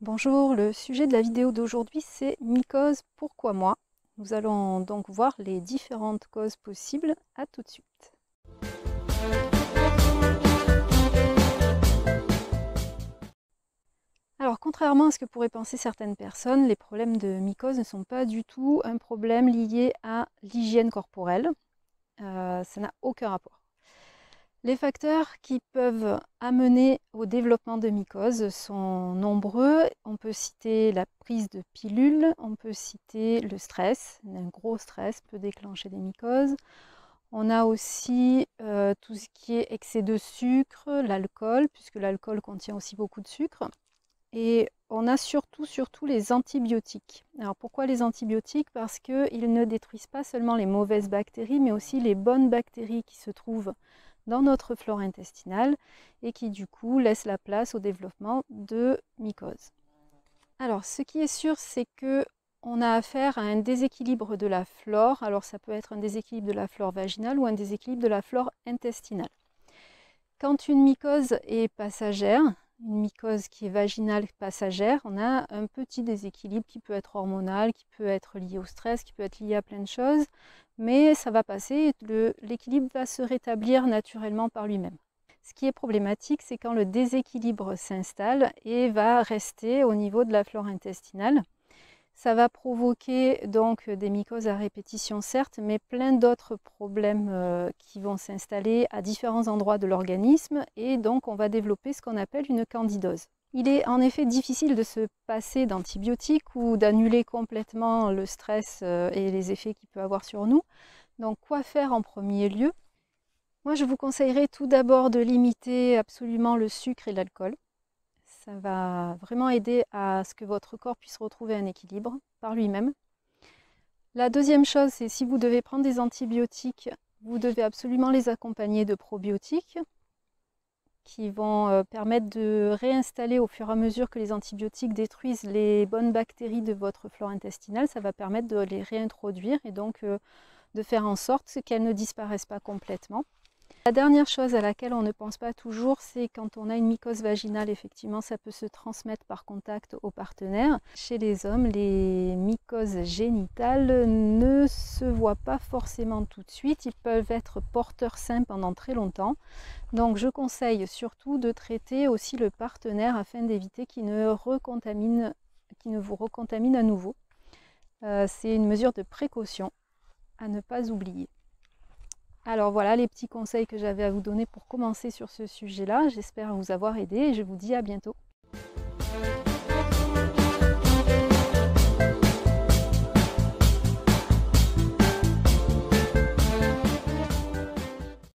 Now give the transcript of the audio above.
Bonjour, le sujet de la vidéo d'aujourd'hui c'est mycose, pourquoi moi? Nous allons donc voir les différentes causes possibles. À tout de suite. Alors contrairement à ce que pourraient penser certaines personnes, les problèmes de mycose ne sont pas du tout un problème lié à l'hygiène corporelle. Ça n'a aucun rapport. Les facteurs qui peuvent amener au développement de mycose sont nombreux. On peut citer la prise de pilules, on peut citer le stress. Un gros stress peut déclencher des mycoses. On a aussi tout ce qui est excès de sucre, l'alcool, puisque l'alcool contient aussi beaucoup de sucre. Et on a surtout les antibiotiques. Alors pourquoi les antibiotiques? Parce qu'ils ne détruisent pas seulement les mauvaises bactéries, mais aussi les bonnes bactéries qui se trouvent dans notre flore intestinale et qui du coup laissent la place au développement de mycoses. Alors ce qui est sûr, c'est que on a affaire à un déséquilibre de la flore. Alors ça peut être un déséquilibre de la flore vaginale ou un déséquilibre de la flore intestinale. Quand une mycose est passagère, une mycose qui est vaginale passagère, on a un petit déséquilibre qui peut être hormonal, qui peut être lié au stress, qui peut être lié à plein de choses, mais ça va passer, l'équilibre va se rétablir naturellement par lui-même. Ce qui est problématique, c'est quand le déséquilibre s'installe et va rester au niveau de la flore intestinale. Ça va provoquer donc des mycoses à répétition certes, mais plein d'autres problèmes qui vont s'installer à différents endroits de l'organisme et donc on va développer ce qu'on appelle une candidose. Il est en effet difficile de se passer d'antibiotiques ou d'annuler complètement le stress et les effets qu'il peut avoir sur nous. Donc quoi faire en premier lieu? Moi je vous conseillerais tout d'abord de limiter absolument le sucre et l'alcool. Ça va vraiment aider à ce que votre corps puisse retrouver un équilibre par lui-même. La deuxième chose, c'est si vous devez prendre des antibiotiques, vous devez absolument les accompagner de probiotiques qui vont permettre de réinstaller au fur et à mesure que les antibiotiques détruisent les bonnes bactéries de votre flore intestinale. Ça va permettre de les réintroduire et donc de faire en sorte qu'elles ne disparaissent pas complètement. La dernière chose à laquelle on ne pense pas toujours, c'est quand on a une mycose vaginale, effectivement, ça peut se transmettre par contact au partenaire. Chez les hommes, les mycoses génitales ne se voient pas forcément tout de suite. Ils peuvent être porteurs sains pendant très longtemps. Donc je conseille surtout de traiter aussi le partenaire afin d'éviter qu'il ne vous recontamine à nouveau. C'est une mesure de précaution à ne pas oublier. Alors voilà les petits conseils que j'avais à vous donner pour commencer sur ce sujet-là. J'espère vous avoir aidé et je vous dis à bientôt.